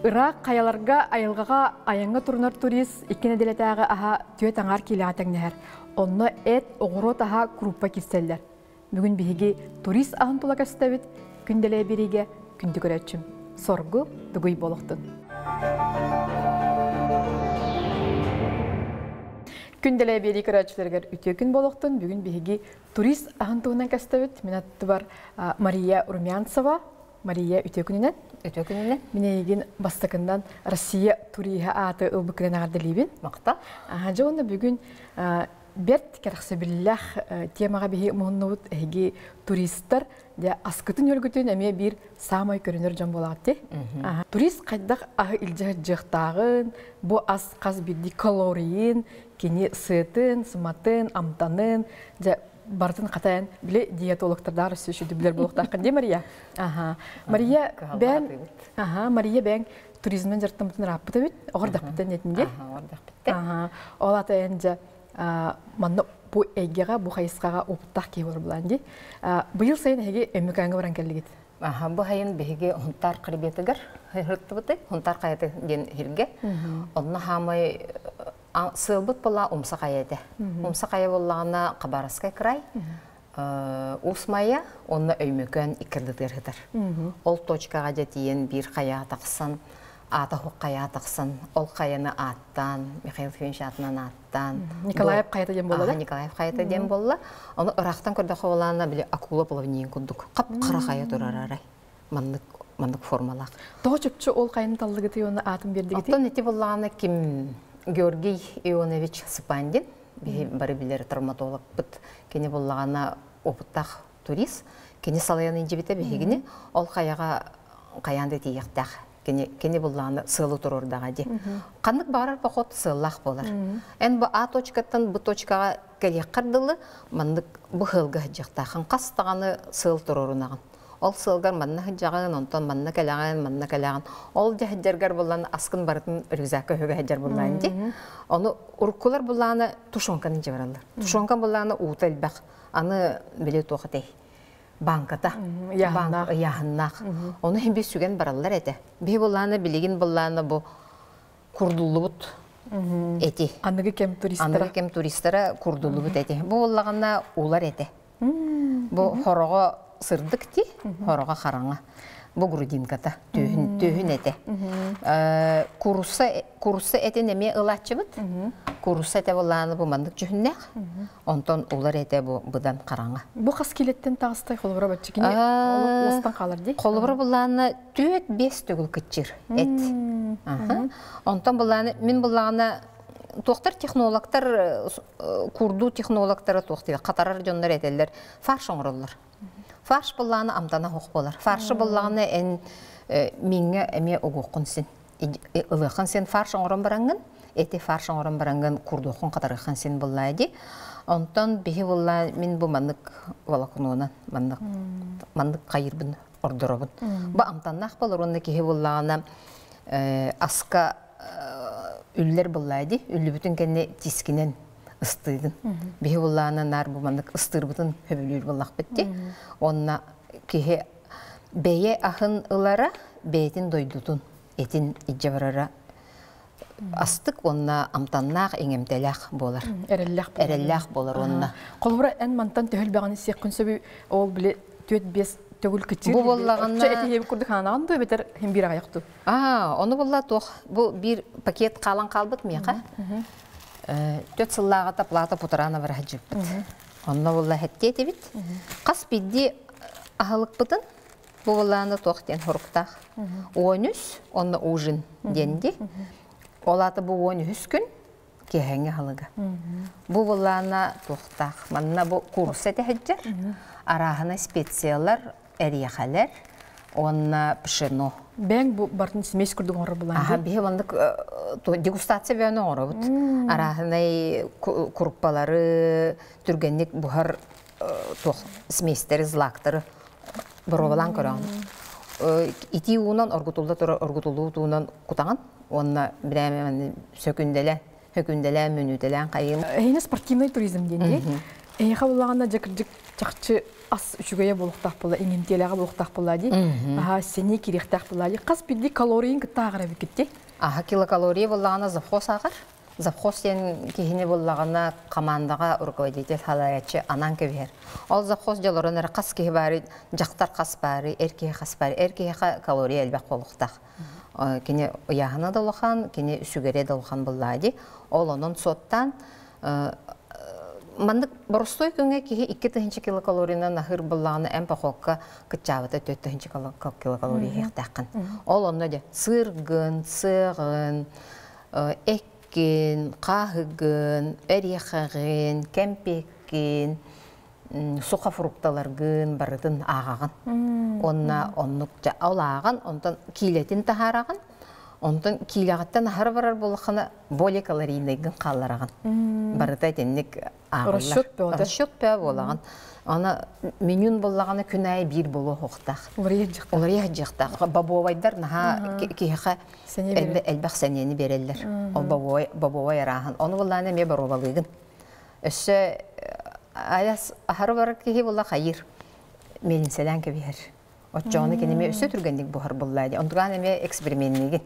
Irak kayalarga ayılgağa ayanga turnar turist ikkene deletəği aha tüet angar kilatəng nəhər. Onunla et oğurot aha gruppa kisteller. Bugün bihigi turist ahın tula kəstəbit, kündələ birige kündü görətçüm. Sorgu duguy boluqtun. Kündələ birige görətçülərgər ütüye gün boluqtun. Bugün bihigi turist ahın tuğundan kəstəbit. Minatты бар Мария Румянцева. Мария Ütükününen. Ütükününen. Minegin bastakından Россия туриха аты ылбыкрен ағардылибин. Мақта. Жоғында бүгін берт кәріқсі білләқ темаға бейі мұғыннауыт әйге туристер де аскытын өлгітін әме бір самай көрінер жан болады. Турист қайдақ ағы үлжіғі жықтағын, бұ аз қаз бірді калорийін, кені сыйтын, сыматын, амтанын, бартын қатайын біле диетологтардар сөші дүблер болуқтақын де, Мария? Мария бәң туризмнен жарттан бұтын раппыты бет, оғырдақ біттен етінде? Оғырдақ бітті. Ол атайын жа манны бұ әйгеға, бұ қайысқаға опыттақ кей бар бұлан де. Бұйыл сайын әйге өмікәңі баран кәлігет? Бұ хайын бәйге ұнтар қырбетігір, ғыртты бұты, ұнтар қайаты ген хирге. Онына хамай сылбыт бола умса қаяды. Умса қая болағына Қабараскай край, Усмая, онына өймекөн икірдідер ғыдар. Ол точкаға жетейін бір қая тақсын, ата хуқ қая тақсын, ол қаяны аттан, Михаил Февенш атынан аттан. Николаев қайты дем болды? Николаев қайты дем болды. Оны ұрақтан көрді қоғылағына біле акула половнейін күндік. Қап-қара қая тұрар арай. Мандық формалақ. Тоғы чөпчі ол қайын талды гіті оны атын берді гіті? Оттан әте болағына кім Георгий Ионович Сыпандин, бары білер травматолог бұд, кені болағана опыттақ турист, кені салаяны инжебеті бігіне, ол қаяға қаянды тейіқтақ, кені болағана сылы тұрордаға де. Қандық барар пақот сыллақ болар. Ән бұ А точкаттан бұ точкаға кәрек қардылы, бұ хылғы жақтақын қастағаны сыл тұрорынағын. Ол сылгар манна хыджаган, онтон манна калаган. Ол жахыджаргар болан аскын барытын рюкзакка хөгі хыджар болан де. Оны уркулар боланы тушонканы жабаралар. Тушонкан боланы уутал бақ. Аны біле тоқытай. Банката. Яхыннақ. Оны хембе сүген баралар әті. Бе боланы білеген боланы бұл курдулы бұд әті. Анығы кем туристері курдулы бұд әті. Бұл олағына олар әті. Бұл хорығы сырдық ти, хороға қараңа. Бұл грудинката, түйін әті. Курсы әті неме ұлатчы бұд. Курсы әті болағаны бұл мандық жүхіннәқ. Онтон олар әті бұдан қараңа. Бұл қас келеттен тағыстай қолыбыра бәтші кене остан қалар дей? Қолыбыра болағаны 4-5 төгіл күтчір әт. Онтон болағаны, мен болағаны тоқтар технологтар, курду технологтары тоқтайды. Қатарар жонлар әтелер, фарш оңырылар. Фарш болағаны амдана хоқ болар. Фаршы болағаны ән меңе әме оғуқын сен. Үліқын сен фарш оңырын бараңын, әте фарш оңырын бараңын курдуқын қатарықын сен болайды. Онтан бейі болағаны мен бұл мандық валақынуынан, мандық қайырбын, ордырабын. Бұл амтаннақ болар, онды кейі болағаны асқа үллер болайды, үлі бүтін кәне тискінен ыстыйдын. Бейі болағына нар бұмандық ыстырбытын хөбілер болақ бітті. Онына кейі бәйе ахын ұлара бәйтін дойдутын, етін иджаварара астық, онына амтаннақ, еңемтеләқ болар. Әрелләқ болар онына. Қолыбыра ән мантан төхіл бәғаны сек күн сөбі ол біле 4-5 төгіл күтчір. Бұл болағына... Әті ебі күрді қанағын дөй бәтер хем бір ағаяқты. Оны болла тоқ. Бұл бір пакет қалан қалбыт меға. 4 сыллағата плата путарана бар хаджып бит. Онна болла хәтте бит. Қас бидді ағылық бұтын. Бұл болланы тоқтен хорықтақ. 13, онна ужин денді. Олаты бұл 13 күн кехәңе халыға. Бұл болланы тоқтақ. Манна бұл курс әті хаджар. Арағына специялар, әрияқалар. Онна пшено. Бәң бұл бартын смесь күрдің оры бұланды? Бе бандық дегустация бәуіні оры бұд. Арағынай күріппалары, түргенлік бұхар сместері, злақтары бұровалан көріған. Ити уынан оргутулда тұры оргутулу туынан құтаған онна біреме хөкүнделен, мүнүделен қайын. Әйне спортивный туризм денде. Эйха буллаганда жакыржык чакчы ас үчүгөйө болуктак болла, эңемтелеге болуктак болла ди. Сене киректак болла ди. Кас бидди калорийин кытагыра бикетти. Килокалория боллагана завхоз агар. Завхоз сен кихине боллагана командага руководитель халаячы анан кебер. Ол завхоз жалорунар кас кихи бары, жактар кас бары, эркеге кас бары, эркеге калория элбек болуктак. Кене уяхына долухан, кене үсүгере долухан болла ди. Ол онун соттан мандык боростой күнгө кихи 2 килокалорияны нахыр боллаганы эм пахокка кычабыта 4 килокалория хектакын. Ол онно де сыргын, сыгын, эккин, кахыгын, эрехагын, кемпеккин, сука фрукталаргын барытын агагын. Онна оннукча аулагын, онтон килетин тахарагын. Онтон килягаттан ахар барар болыққаны более калорийныйгын қаларағын. Барыта етеннік ағылар. Расчет пә болағын. Ана менюн болағаны күнәй бір болу хоқтақ. Олар ең жақтақ. Бабуайдар наға кейіға әлбәқ сәнені берелер. Ол бабуай арағын. Оны болағаны ме бару балығын. Өсі аяс ахар барар кейі бола қайыр. Менің сәлән кебер. Отчоны кенеме өсі түргендік бұхар болайды. Ондыған әме экспериментнеген.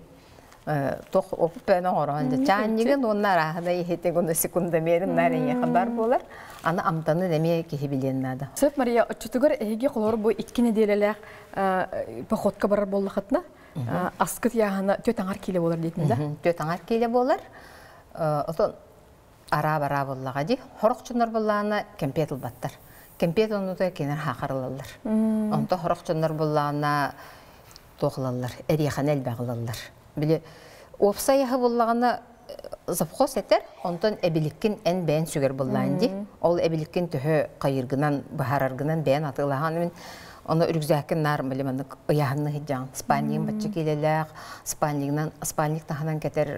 Тоқ опып бәні орағанды. Чайнеген онлар ағыда ехетек оны секунда мерін нәрін еқандар болар. Аны амтаны дәме кехе білен нады. Сөп, Мария, отчетігір әйге қолары бұл 2 неделелер похотқа барар болы қытына. Асқыт яғына 4 аңар келе болар дейтінді? 4 аңар келе болар. Отын ара-бара болаға де. Хорықчынар болағына кемпетіл баттар. Кемпет онуда кенер хақарылалар. Онта хорықчынар болағына тоғылалар. Әрияхан әл бағылалар. Біле, опсаяғы болағына запхос етер, онтан әбіліккен ән бән сүгер болағын де. Ол әбіліккен түхі қайыргынан, бағараргынан бән атылағанымен, оны үргізәкін нарым білімінің ұяғынны хеджан. Спальнигін бачы келеләқ, спальник тағынан кәтер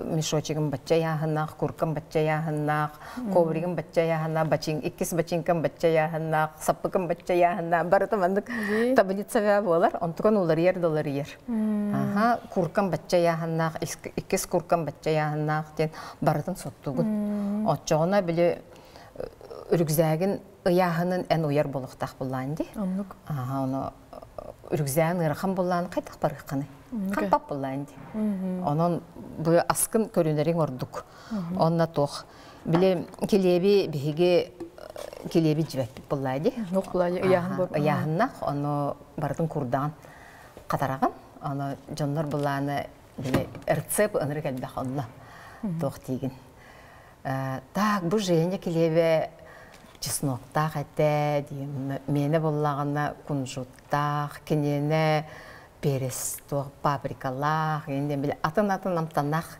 мешочигін бача яғыннақ, күркін бача яғыннақ, ковригін бача яғыннақ, иккес бачинкін бача яғыннақ, саппықын бача яғыннақ. Бары тамандық таблица вә болар, онтығын олар ер. Күркін бача яғыннақ, иккес күркін бача яғыннақ ден барытын соттуғын. Отчоғына біле үргізәгін ұяғының ән ойар болуқтақ болуын де. Оны үргізәгін ұрған болуын қайтақ барыққаны. Қақпап болуын де. Оның бұл асқын көрінерін ордық. Онына тоқ. Біле келебі бігі келебі жібәк болуын де. Ұяғыннақ, оны бардың күрдаған қатараған. Оны жонлар болуыны рецеп ұныры кәлбәқ онына тоқ дейгін. Так, бұл жүйені келебі чесноктақ әтті, мені болағына күнжуттақ, кенені перестоқ, паприкалақ, атын амтанақ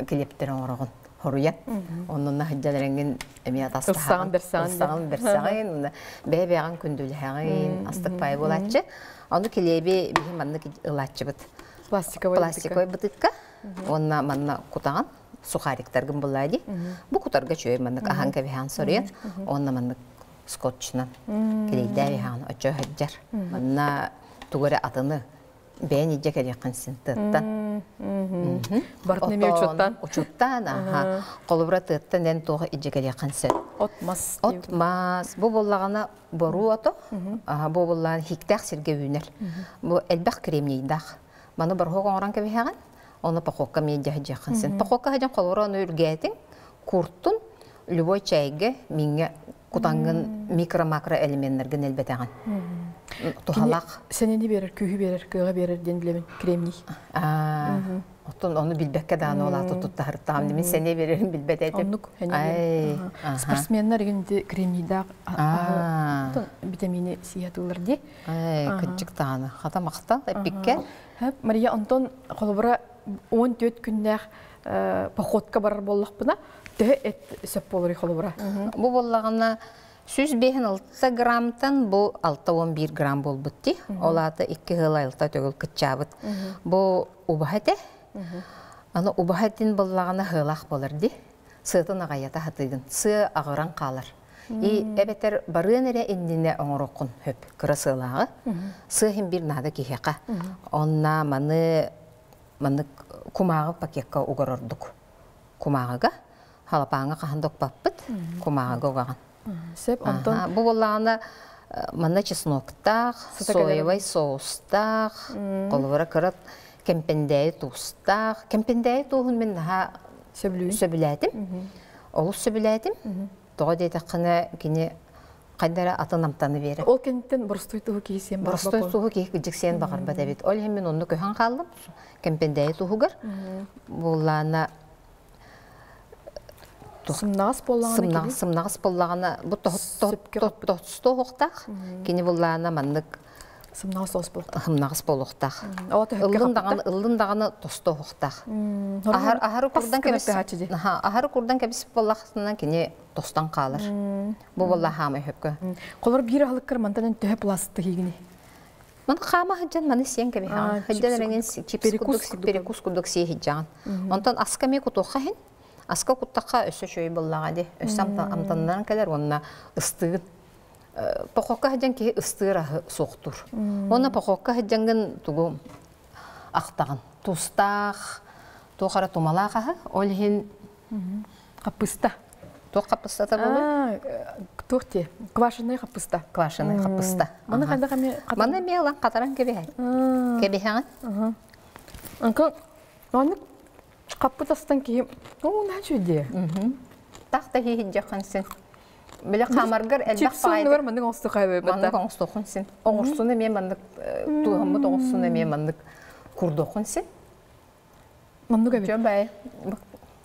келептерін орағын хоруян. Онына хүджаларыңын Ұрсағын берсағын, бәй-бәйған күнділіғін астық бай болатшы. Оны келебі бейін манны ұлатшы бұд. Пластиковай бұдыққа, онына манна құтаған. Сухариктаргын болады. Бұл құтарға чөйір мәнік аған кәбіған сорыян. Онына мәнік скотчынан келейді әбіған өтчө хөджар. Мәнна тұғыры атыны бәйін еджек әрекін сен тұттан. Бартынеме ұчуттан? Ұчуттан, қолыбыра тұттан ән тұғы еджек әрекін сен. Отмас. Отмас. Бұл болағына бору оты. Бұл болағына хиктәқ серге өйнер. Бұл әлбәқ кремнейдақ. Мәні бір хоғын оран кәбіған. Оны пахокка медиа хеджахынсын. Пахокка хеджан қолуыра оны үргәтің, курттun, любой чайге меңе кутангын микро-макро элементтерген әлбәтәгін. Тухалақ. Сәнені берер, күйі берер, күйіға берер денілемін, кремний. Оны білбәкке дағаны ола тұттағыр тағым демен сәне берерін білбәт әйтіп. Оннық, спортсменнар егенде кремнийдақ витамины сиятылыр де. Күнчік тағаны. Қата мақта, әппекке. Мария Антон қолыбыра 14 күннәк походка барар боллақ бұна, тәе әт сөп болыр қолыбыра. Бұл боллағына 105-6 граммтан бұл 6-11 грамм бол бұтты. Олаты 2 ғылайлықта төгіл күтчабыт. Бұл ұбахәті. Аны ұбахәтін боллағына ғылақ болырды. Сытын ағайата хатыгын. Сы ағыран қалыр. Әбетер барыын әрі әндіне оңырықын хөп күрі сылағы. Сыхын бір нады кехеқа. Онна маны кумагы пакетка угорордук. Кумагыга халапаңа кахандык баппыт, кумагыга угаган. Сеп онтон Бу болланы манна чесноктах, соевый соустах, колбара кырат кемпендей тустах. Кемпендей туһун мен сөбүләтим. Олус сөбүләтим. Тога дейтакына кини кайдара атынамтаны бере. ол кенттен бурстой туһу кийсен бар. Боростой туһу кийикжиксен багар бада бит. Ол мен онну көһөн калдым. Кемпендей туһугар. Буллана Сымнагас боллаганы. Сымнагас боллагана бу тохтох кини буллана маннык Сымнагас сос бол. Сымнагас болохтах. Ата Ыллын даганы тостохтах. Ахар курдан кебис боллахсынан кини тостан калыр. Бу болла хама хөпкө. Колор бир алыккыр мантанын төһө пластты кигини. Мана хама хаджан маны сен кеби ха. Хаджан ренген перекус кудук си хиджан. Онтан асками кутоха хин. Аска куттака өсө чөй боллагади. Өсөм амтандан келер онна ыстыгын. Похокка хаджан ки ыстыгыра соктур. Онна похокка хаджангын тугу актаган. Тустах, тохара тумалака ол хин Капыста. Капыста табылы. Тухте. Квашеный капыста. Квашеный капыста. Мана кайда каме Мана мела катаран кеби хай. Кеби хай. Анка мана капытастан ки на чуде. Тахта хиджакансен. Биле камаргар элбах Чипсуны пайда. бар мандың оңсты кайбы Мандык бата. оңстохунсен. Оңурсуны мен мандык тугамы оңурсуны мен мандык курдохунсен. Мандык эбит. Жобай.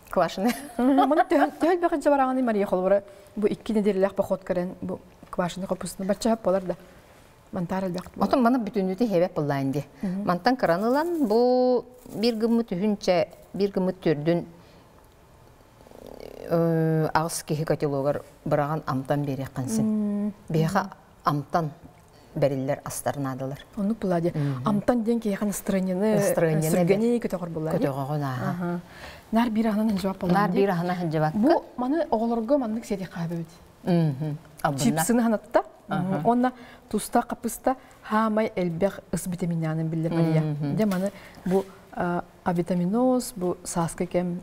Квашеный. Мана төл бакынча бараганы Мария холбара бу 2 неделелек поход көрен бу квашеный капыстаны бача болар да. Мантар бак. Отон мана бүтүнүтү хебеп булланды. Мантан кранылан бу бир гымыт хүнче бир гымыт төрдүн агыс кихи каталогар бараган амтан береккансен. Беха амтан бериллер астарнадылар. Ону булади. Амтан ден ки яхан странены сүргени көтөгөр булади. Көтөгөгөн. Нар бир анан жавап булади. Нар бир анан жавап. Бу маны оголорго мандык сети кайбыт. Чипсыны ханатта. Онна туста капыста хамай элбек ыс витаминанын биле Мария. Де маны бу авитаминоз, бу саска кем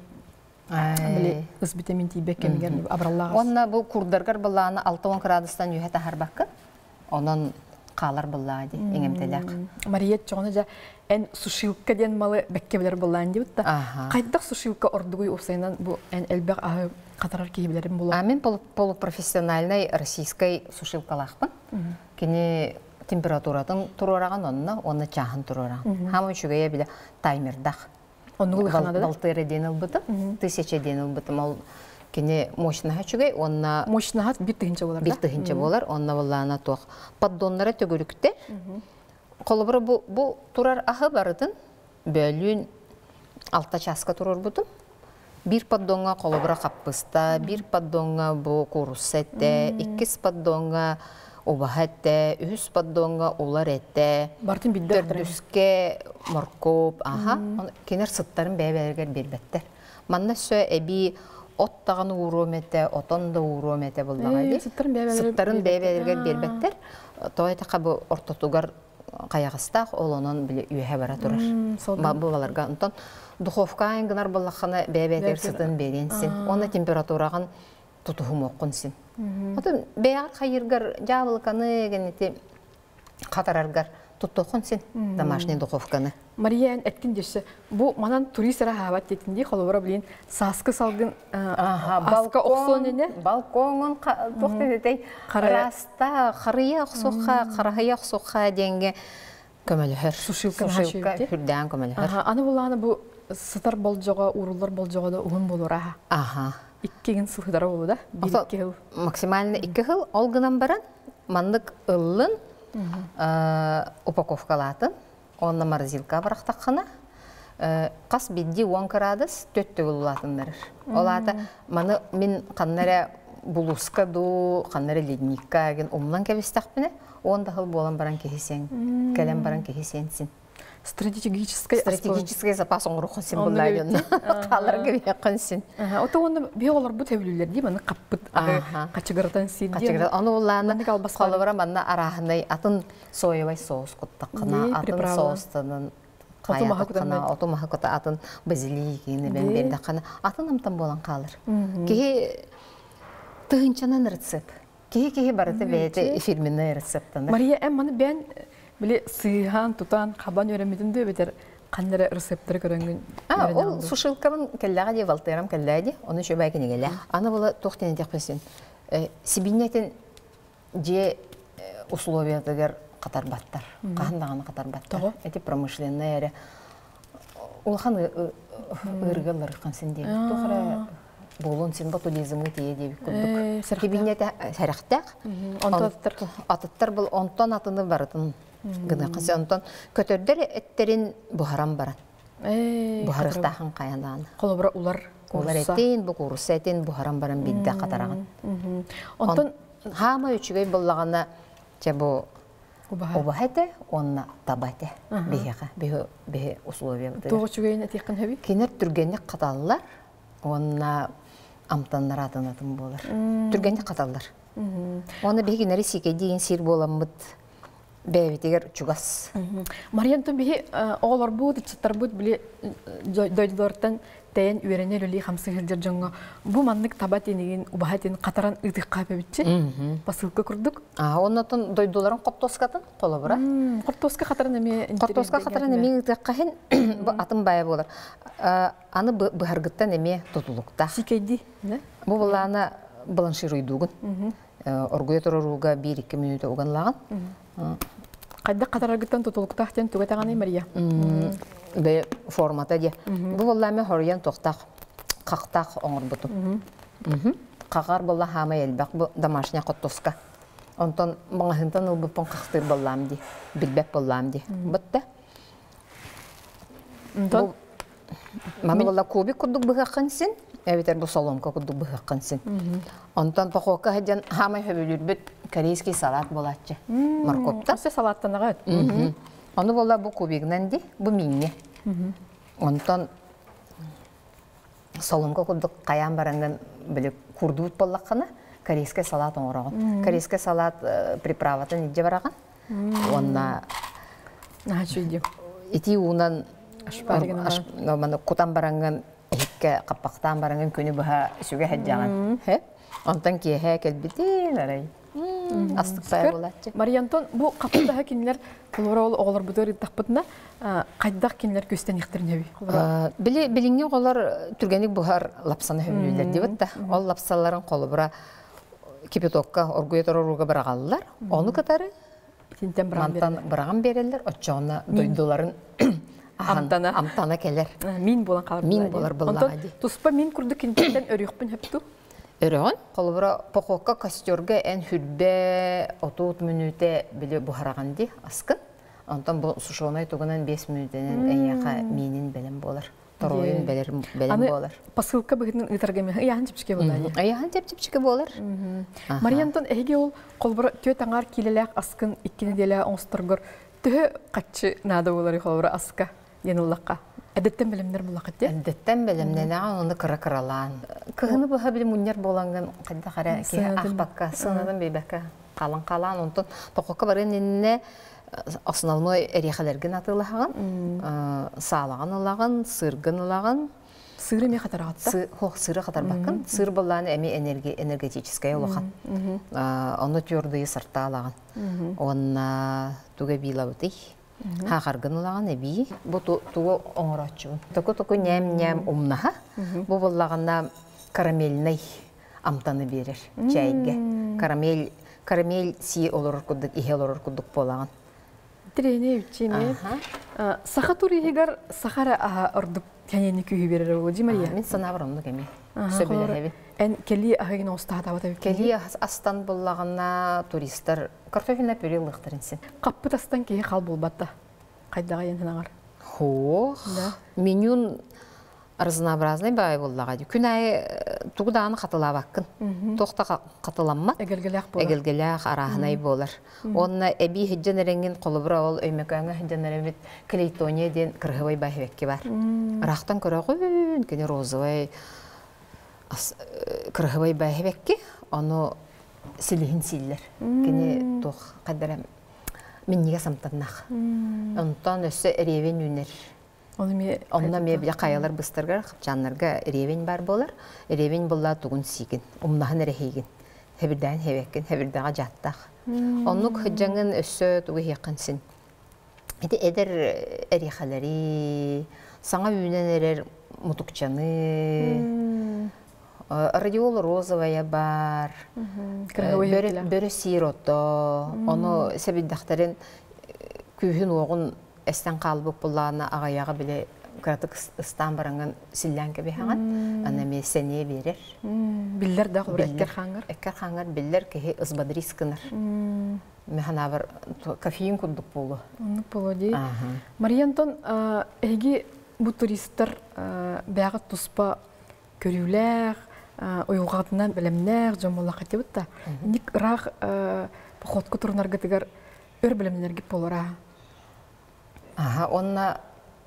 биле ыс витамин тибек кемген абраллага. Онна бу курдаргар булланы 6-10 градустан юхата харбакка. Онон калар буллади эңемтелек. Мария чоны жа эн сушилка ден малы беккебелер булланды бутта. Кайдак сушилка ордугуй усайнан бу эн элбек катарар кийбелерим була. Мен полупрофессиональный российской сушилкалахпын. Кини температуратын турораган онна, оны чахан турораган. Хамы чугая биле таймердах. Онугу ханада. Балтыры денил бытым, 1000 денил бытым. Ол кини мощнаха чугай, онна мощнаха бир тыгынча болар да. Бир тыгынча болар, онна боллана тох. Поддоннары төгүрүктө. Колобура бу турар ахы барытын бөлүн 6 часка турар бутум. Bir поддонга колобура каппыста, bir поддонга бу курусетте, 2 поддонга обахетте, 3 поддонга улар этте. Бартын биддер. Төрдүскө моркоп, кенер сыттарын бәбәргер бербеттер. Манна сө эби оттаган уромете, отонда уромете буллагай. Сыттарын бәбәргер бербеттер. Тоyta кабы ортотугар каягыстак олонон биле үйе бара турар. Бу баларга онтон духовка айнгынар баллахана бәбәдер сытын беренсин. Оны температураган тутухум оккунсин. Отон бәяр хайыргар жабылканы генети катараргар тутухунсин домашний духовканы. Мария эткин десе бу манан туристера хават детинди холобора билин саскы салгын аска оксонене балконун тохтедей раста харыя оксоха харая оксоха денге көмөлөр сушилка хүрдөн көмөлөр. Аны буланы бу сытар болжого урулар болжого да угун болора. Иккеген сылдары болу да. Максимально 2 жыл олгынан баран мандык ыллын упаковкалатын, онна морозилка барақтаққана, қас бидди 10 градус 4 болатындар. Олата маны мен қаннара булуска ду, қаннара ледникка ген умлан кебестақ біне, онда жыл болан баран кехесен, кәлем баран кехесенсин. Стратегический запас оңрухынсин бұлайын. Қалар кебекқынсин. Ота оны биолар бұ тәбілілер дейм, аны қаппыт қачығырдан сейден. Оны оланы қолыбыра манна арахынай атын соевай соус құттақына, атын соустының Отомаха көтө атын базиликini ben берді қана. Атын амтан болан қалыр. Кеге тыгынчанан рецепт. Кеге барыты бәйті фирменный рецепттан. Мария, әмманы бән біле сыйхан, тұтан, қабан өремедіңді бетер қандары рецепттері көріңген? Ол сушилкамын кәлләға де, валтерам кәлләға де, оны шөбәкіне кәллә. Аны бұла тоқтен етек бәсін. Сибиннетін же условиятығыр қатар баттар. Қағындағаны қатар баттар. Әте промышленный әрі. Олхан ұрғылыр қансын дейбі. Тоқыра болуын сен ботулизмі тие дейбі күрдік. Кебинеті сәріқтәқ. Атыттар бұл онтан атыны барытын. Гына қасы онтан көтердер әттерін бұхарам баран. Бұхарықтағын қаянағын. Қолыбыра улар Олар әттен, бұл құрысы әттен бұхарам баран бейді қатарағын. Онтан хама үчігей болағына бұл Обахете, онна табате, беге условия. Тоғы чүгейін әтеқін хөбі? Кенер түргенек қаталылар, онна амтанлар атынатын болар. Түргенек қаталылар. Оны беге кенері секе деген сер боламыд бәйбетегер чугас. Мариянтын беге оғылар бұд, чыттар бұд, біле дойдылардан тәйін үйренер өлі қамсы хердер жаңға. Бұ мандық табат енеген ұбахатын қатаран ұйтық қайпы бітші? Басылыққа күрдік? Оннатын дойдыларын қоптоскатын қолы бұра. Қоптоска қатаран әме? Қоптоска қатаран әме ұйтық қайын атын бая болар. Аны бұхарғыттан әме тұтылықта. Шикейді? Бұ бұланы баланшир ұйдуғын. Оргуя тұрыруға 1-2 минуты оғанлаған. Қайда қатарарғыттан тұтылықтақтен түгетағаны, Мария? Бе формата де. Бұл оламе хориян тоқтақ, қақтақ оңыр бұту. Қағар болла хама елбәк, бұл домашня қоттоска. Онтан маңахынтан ұлбыппын қақтыр боллам де, білбәп боллам де. Бұтты. Маны болла көбі күрдік бұғаққансин, әбетер бұл соломка күрдік бұғаққансин. Онтан пақоққа хәден хама хөбілір бүт корейский салат болатчы. Маркопта. Осы салаттан ағат? Оны болла бұл көбегінен де, бұл минне. Онтан солымға күрдік қаян баранған білі күрді бұт боллаққана, корейский салат оңырағын. Корейский салат приправатын едде бараған. Онна еті уынан құтан баранған, әйікке қаппақтан баранған көні бұға сүге әджаған. Онтан кейхе кәлбетен арай. Астықпай болатчы. Мариянтон, бұл қапындағы кенілер қолыра оғылар бұдыр тақпытына қайдақ кенілер көстен еқтірін өбі? Біліңне қолар түргенік бұғар лапсаны өбілілер дейбітті. Ол лапсаларын қолы бұра кипетокка, оргуетор оруға бірағалылар. Оны қатары мантан біраған берелер, отчауына дойдыларын амтана келер. Мин болан қалар. Мин болар бұллаға де. Тұспа мин күрді кенттен өріқпін өпту? Өріғын, қолыбыра поқоққа костерге ән хүрбе 30 минуте білі бұхараған де асқын. Онтан бұл сушонай тұғынан 5 минутенен әйяқа менін бәлім болар. Торойын бәлім болар. Пасылыққа бұғытның ұйтарғаме әйяған жепшіке болар? Әйяған жепшіке болар. Мариянтон, әйге ол қолыбыра төт аңар келеләк асқын, иккені делі оңыстырғыр. Түхі қатшы нады олары қолыбыра асқа, еніллаққа. Әдеттен білімдер болақыт, де? Әдеттен білімден оны қыра-қыралан. Кығыны бұға білім үнер боланған қайда қара ақбаққа, сынадан бейбәкка қалан-қалан. Онтын тоқыққа барын еніне основной әрекелерген атылағын, сағылаған олағын, сырғын олағын. Сыры ме қатар ағатта? Сыры қатар бақын. Сыр болағын әме энергетическая олаған. Оны твердые сырта алаған. Оны түге бейла бұтый. Хақарғын олаған әбей, бұл туғы оңыратшығын. Току-току нәм-нәм умнаға, бұл болағына карамельный амтаны берер, чайға. Карамель си олар күдік, ихе олар күдік болаған. Тірейне өтчене. Сақа тұр егер сақара ұрдық кәнені күйі берер ол, де Мария? Мен сана бұрымды кәме, сөбілі әбі. Ән кәлі ағығын оста атабат әбі? Кәлі астан болағына туристер картофельна пюре лықтырынсын. Қаппыт астан кейі қал болбатта? Қайдағы ентінағар? Менюн разнообразный бай боллаға де. Күн айы тұғыдағаны қатыла баққын. Тоқта қатыламма. Әгелгеләқ болар. Әгелгеләқ арағынай болар. Онына әбей хеджен әренген қолыбыра ол өймекаңа хеджен әренбет клейтония ден кірғыбай бай векке бар. Арақтан көрі ғын, кені розывай кірғыбай бай векке, оны сілігін сілдер. Кені тоқ қадырам. Мен неге самтаннақ. Онтан өсі әревен үнер Онна ме биле каялар быстыргар жаннарга ревень бар болар. Ревень булла тугун сигин. Умнахан рехигин. Хебирден хебеккен, хебирдага жаттак. Оннук хыжаңын өссө тугу хеккансин. Эти эдер эрихалери саңа үйнен эрер мутукчаны. Радиола розовая бар. Бөрі сиротто. Оны себиддақтарын күйін оғын әстен қалбып бұллағына ағаяға біле кратык ыстан бараңын силлән кәбе хаңан. Ана ме сәне берер. Биллер да құлыр әккер қаңыр? Әккер қаңыр биллер кәхе ызбадыр искінір. Механа бар кофеин күрдік болу. Күрдік болу дей. Мариянтон, әйге бұл туристер бәғі тұспа көрілер, ойылғатынан білімнер, жамылақ әте бұтта. Ник ұрақ қотқы тұрынарға тігер өр білімнерге болура? Онна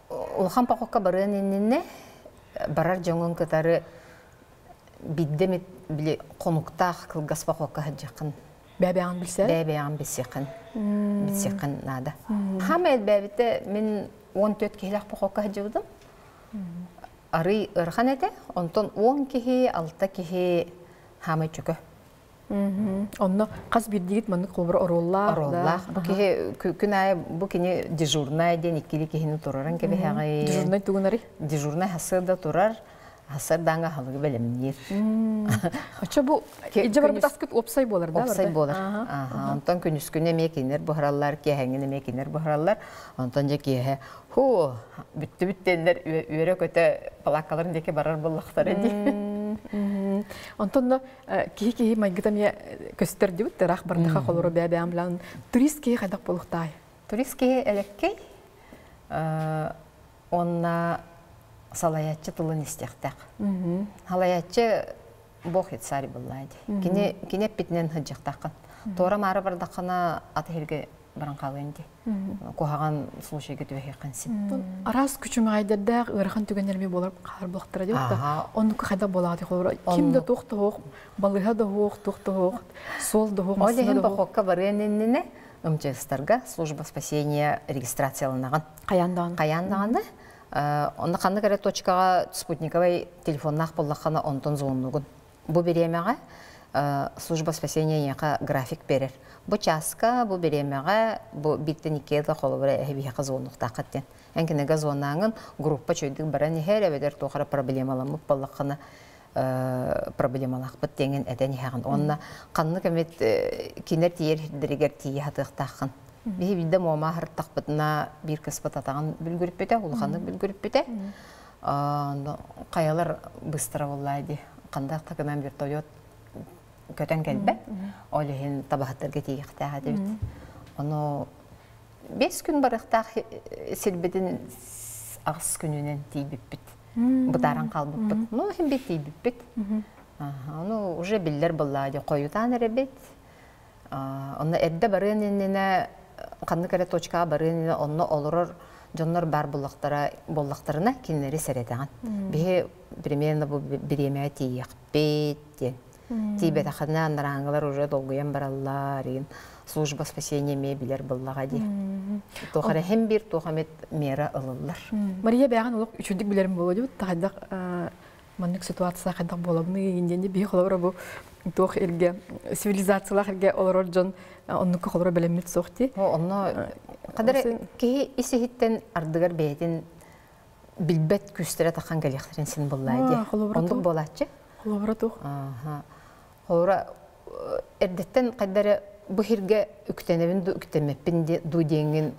улхан пақоққа барыын еніне барар жоңын кытары биддемет біле қонуқтақ кылғас пақоққа жақын. Бәбәғын білсе? Бәбәғын білсеқін нада. Хам әд бәбіті мен 14 кейлақ пақоққа жаудым. Ары ұрхан әді, онтон 10 кейі, 6 кейі хамай чүкі. Онно қаз бірдегет мәнік қолбыр ороллақ. Ороллақ. Күн айы бұл кені дежурнай ден еккелі кейіні тұраран кәбе хағай. Дежурнай түгінәрі? Дежурнай хасырда тұрар, хасырданға халығы бәлемнер. Ача бұл, ежі бар бұт аскүт опсай болар, да? Опсай болар. Онтан күн үскіне мекенер бұхаралар, кехәңіне мекенер бұхаралар. Онтан жа кехе, бүтті-бүттенлер өре көті палаққаларын деке барар болақтар әді. Онтонда кихи майгыта мне көстер дебут рах бардаха холоро бәбә амлан турист кихи қайдақ болуқтай. Турист кихи элеккей онна салаятчы тылын истектақ. Салаятчы бог етсари боллайды. Кине питнен хыджақтақын. Тора мары бардақына атыхерге баран қалуынды. Қоғаған случайға төбе қансын. Арас күчім ғайдердәқ өріған түгенерме болар қалар болықтыра деп та. Оны қайда болады қолыр. Кімді тоқты оқ, балыға да оқ, тоқты оқ, сол да оқ, масына да оқ. Олеген барыенініне МЧС-тарға служба спасения регистрацияланаған. Қаяндағанды. Оны қанды кәрі точкаға спутниковай телефоннақ болаққаны онтон зоонлығын. Бұл беремеға служба спасения яқа график берер. Бу часка, бу беремеға, бу биттен икейлі қолы бірі әбейқа зоонлықта қаттен. Әнкінеге зоонаңын группа чөйдік баран әр әбедер тоқыра проблемаламып балыққаны проблемалақ бұт теңін әден яғын. Онына қанны кәмет кенер тиер дірігер тие хатықтақын. Бейі білді мома ғырттақ бұтына бір кіспіт атаған бүлгіріп бөте, ұлғанды бүлгіріп бөте. Қаялар бұстыра болайды. Қандақ тақынан бір тойот көтен кәлбі, олығын табақтарға тейіқтақ әдебіт. Оны 5 күн барықтақ сілбетін ағыз күнінен тейбіппіт. Бұдаран қалбып бұт. Ну, хем бет тейбіппіт. Оны уже білдер болады. Қойытан әребет. Оны әдді барынынына, қанды кәрі точкаға барынына, оны олырыр жонлар бар боллақтарына кенлері сәретаған. Бе примерно біремеға тейіқпет. Тибет ақына анараңылар уже долгуян баралар, служба спасения мебелер боллаға де. Тоқары хем бір тоқамет мера ылылар. Мария бәғын олық үшіндік білерім болады бұд, тағайдақ манық ситуация қайдақ болабыны енденде бей қолауыра бұл тоқ елге, цивилизациялақ елге олар жон онныққа қолауыра білемет соқты. Оны қадары кейі исехеттен ардығар бәйден білбет күстірі таққан кәліқтірін сен боллайды. Ондық боладшы? Қолауыра тоқ. Хора эрдеттен қайдары бұхирге үктенебін үктемеппін ду дейінген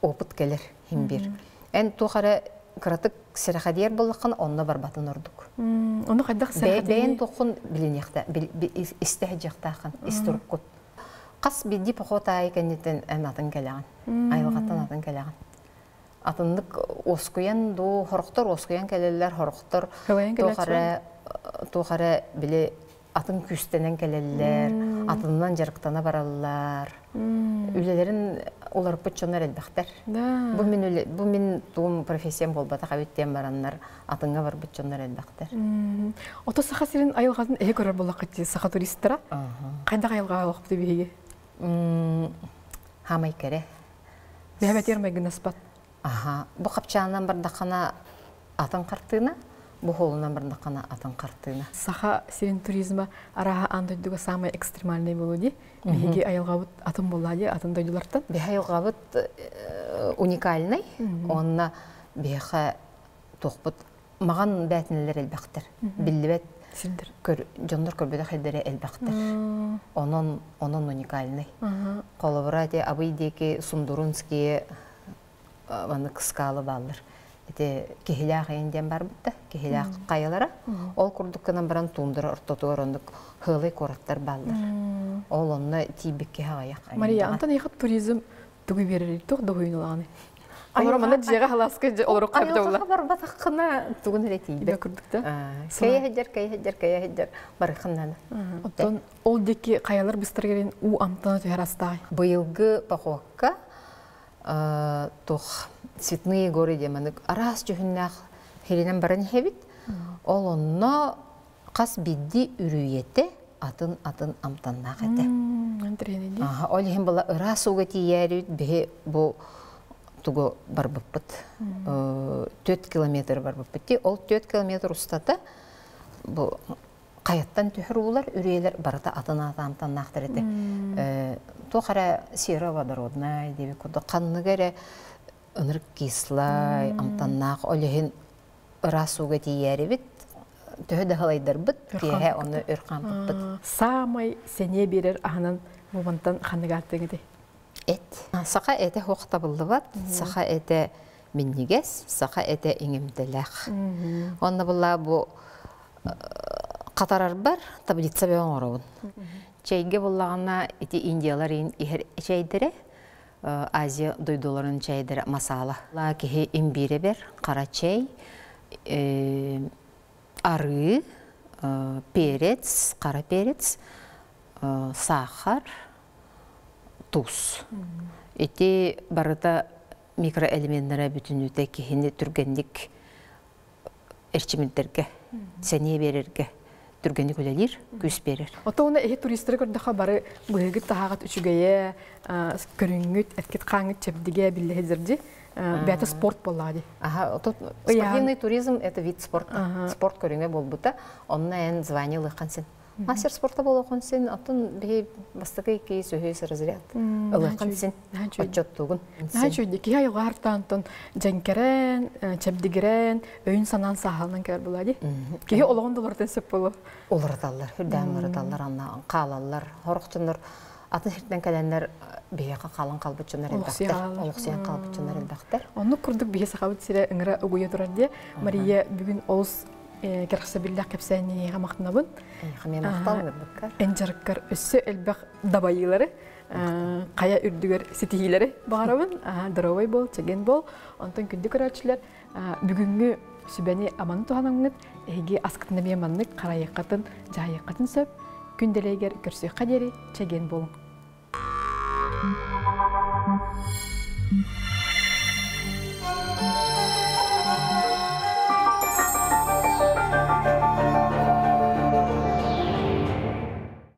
опыт келер химбир. Ән тоқары қыратық сіріқадер болыққан онына барбатын ұрдық. Оны қайдақ сіріқадер? Бәйін тоқын білін яқта, істәхі жақтақын, істұрып құт. Қас бейді пұқота айкәнеттен ән атын кәліған, айлығаттан атын кәліған. Атындық осқуян, хорықтыр, осқуян кәлелер, хорықтыр, тоқары біле атын күстенен кәлелер, атынан жарықтана баралар. Үлелерін олар бұтчонар әлбәқтер. Бұл мен туым профессиям болбата қабеттен баранлар, атынға бар бұтчонар әлбәқтер. Ото сақа сирен айылғасын әйе көрер болақ кетті сақа туристтара? Қайдақ айылға айлық бұты бейге? Хамай кәрі. Бәбәт ермай гінас бат? Аха, бу капчаанан бардакана атын картыына, бу холунан бардакана атын картыына. Саха сирин туризма араха андойдуга самый экстремальный болуди. Биги айылгабыт атын боллади, атын дойдулартан. Биха айылгабыт уникальный. Онна биха тохпут маган бәтинелер элбактыр. Биллибет Синдер. Жондор көрбөдө хелдере элбактыр. Онон уникальный. Колобрати абыйдеки Сундурунские ваны кыскалы баллар. Эти кехилях энден бар бутта, кехилях кайылара. Ол курдукканан баран тундура ортотугар ондук хылый кораттар баллар. Ол онна тибикке хагаяк. Мария, антан яхат туризм тугу берер тух догуйнуланы. Олар мана жега халаска олар капдаула. Айылга бар батаккына тугун эретийди. Бе курдукта. Кайхеджер барыхыннан. Оттон ол деки каялар быстыр келен у амтана төһәрастай. Быйылгы похокка тох цветные горы деманы арас жүхүннах херинен баран хебит. Ол онно кас бидди үрүйете атын амтаннак эте. Антренеди. Ол хем бала арас уга тиярит бе бу туго барбыппыт. 4 километр барбыппыт. Ол 4 километр устата бу каяттан түһөр улар үрөйлөр барата атына амтаннактыр эте. Тохара сероводородная деп курду канныгере ынырык кислай амтаннак олехин расуга тиярибит төһөдө халайдар бит тие оны өркампыт. Самай сене берер аханан мумантан ханныгаттыгыды. Эт. Сака эте хокта булдыбат, сака эте миннигес, сака эте иңимделек. Онда була бу катарар бар, таблица бен оробун. Чайге буллагана эти индиялар ихер чайдере, Азия дойдоларын чайдере масала. Ла кихи имбире бер, кара чай, ары, перец, кара перец, сахар, туз. Эти барыта микроэлементтері бүтінуді кехіне түргендік әрчімендерге, сәне берерге түргендік өлелер, көз берер. Ота оны эхе туристері көрдіға бары бұғығыт тағағат үшігeye, көріңгіт, әткет қаңыт чәбдіге білі хезірді, бәті спорт болады. Спортивный туризм – это вид спорта. Спорт көріңге бол бұта, онына ән звание лыққан сен. Мастер спорта болуған сен, атын бей бастықы екей сөйесі разряд. Лыққан сен, отчеттуғын. Нәчүйді, кей айылға артантын жәнкерен, чәбдігерен, өйін санан сағалынан көр болады. Кей олығын долардың сөп болу? Олырдалар, хүрдән олырдалар, қалалар, хорықтыныр. Атын хирттен кәләнлер бейеқа қалын қалбытчынар әлбәқтер. Олықсиян қалбытчынар әлбәқтер. Оны күрдік бейе сақабыт сірі үңірі үгүйе тұрар де. Мария бүгін олыс керқсы білдәк кәпсәне ғамақтына бұн. Қаме мақталыңыр бұққар. Әнжарыққар өссі әлбәқ дабайылары, қая үрдігер сетихилері бағара бұн. Дыровай бол, чеген бол. Онтан күнді көрәтшілер бүгінгі сүбәне аманы туғаныңыз, әйге асқытына бейманлық қарайыққатын, жайыққатын сөп, күнделегер көрсі қадері чеген болың.